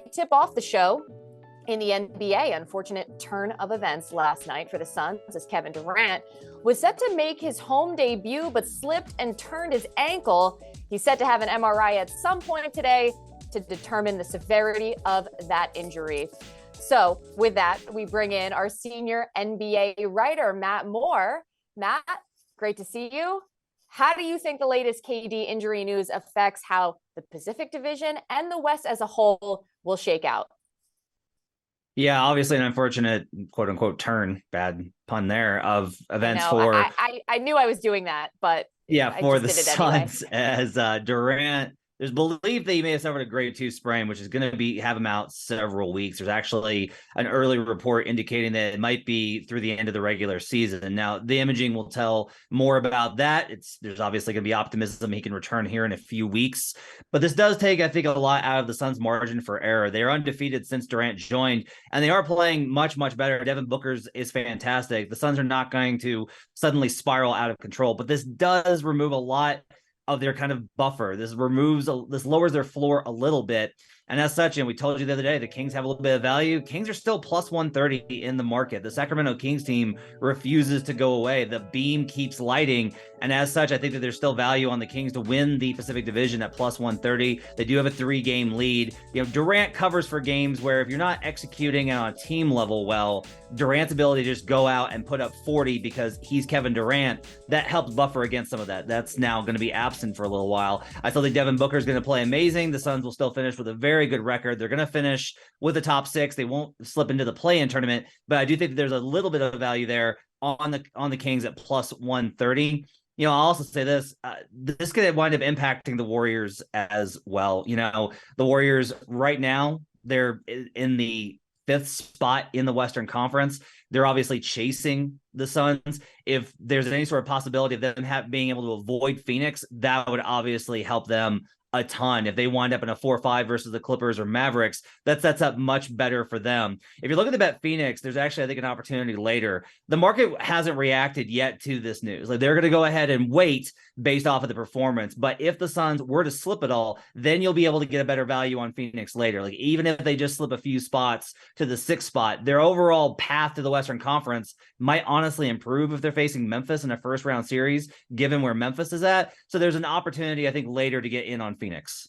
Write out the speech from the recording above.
we tip off the show in the NBA. Unfortunate turn of events last night for the Suns as Kevin Durant was set to make his home debut but slipped and turned his ankle. He's set to have an MRI at some point today to determine the severity of that injury. So with that, we bring in our senior NBA writer, Matt Moore. Matt, great to see you. How do you think the latest KD injury news affects how the Pacific Division and the West as a whole will shake out? Yeah, obviously an unfortunate quote unquote turn, bad pun there, of events I knew I was doing that, but yeah, for the Suns anyway. as Durant. There's belief that he may have suffered a grade 2 sprain, which is going to have him out several weeks. There's actually an early report indicating that it might be through the end of the regular season. Now, the imaging will tell more about that. There's obviously going to be optimism he can return here in a few weeks. But this does take, I think, a lot out of the Suns' margin for error. They are undefeated since Durant joined, and they are playing much, much better. Devin Booker's is fantastic. The Suns are not going to suddenly spiral out of control, but this does remove a lot of their kind of buffer. This lowers their floor a little bit. And as such, and we told you the other day, the Kings have a little bit of value. Kings are still plus 130 in the market. The Sacramento Kings team refuses to go away. The beam keeps lighting. And as such, I think that there's still value on the Kings to win the Pacific Division at plus 130. They do have a 3-game lead. Durant covers for games where if you're not executing on a team level well, Durant's ability to just go out and put up 40 because he's Kevin Durant, that helps buffer against some of that. That's now going to be absent for a little while. I still think Devin Booker is going to play amazing. The Suns will still finish with a very good record. They're going to finish with the top 6. They won't slip into the play-in tournament, but I do think that there's a little bit of value there on the Kings at plus 130. I'll also say this could wind up impacting the Warriors as well. The Warriors right now, they're in the 5th spot in the Western Conference. They're obviously chasing the Suns. If there's any sort of possibility of them being able to avoid Phoenix, that would obviously help them a ton. If they wind up in a 4-5 versus the Clippers or Mavericks, that sets up much better for them. If you look at the bet Phoenix, there's actually, I think, an opportunity later. The market hasn't reacted yet to this news. Like, they're going to go ahead and wait based off of the performance. But if the Suns were to slip it all, then you'll be able to get a better value on Phoenix later. Like, even if they just slip a few spots to the 6th spot, their overall path to the Western Conference might honestly improve if they're facing Memphis in a first round series, given where Memphis is at. So there's an opportunity, I think, later to get in on Phoenix.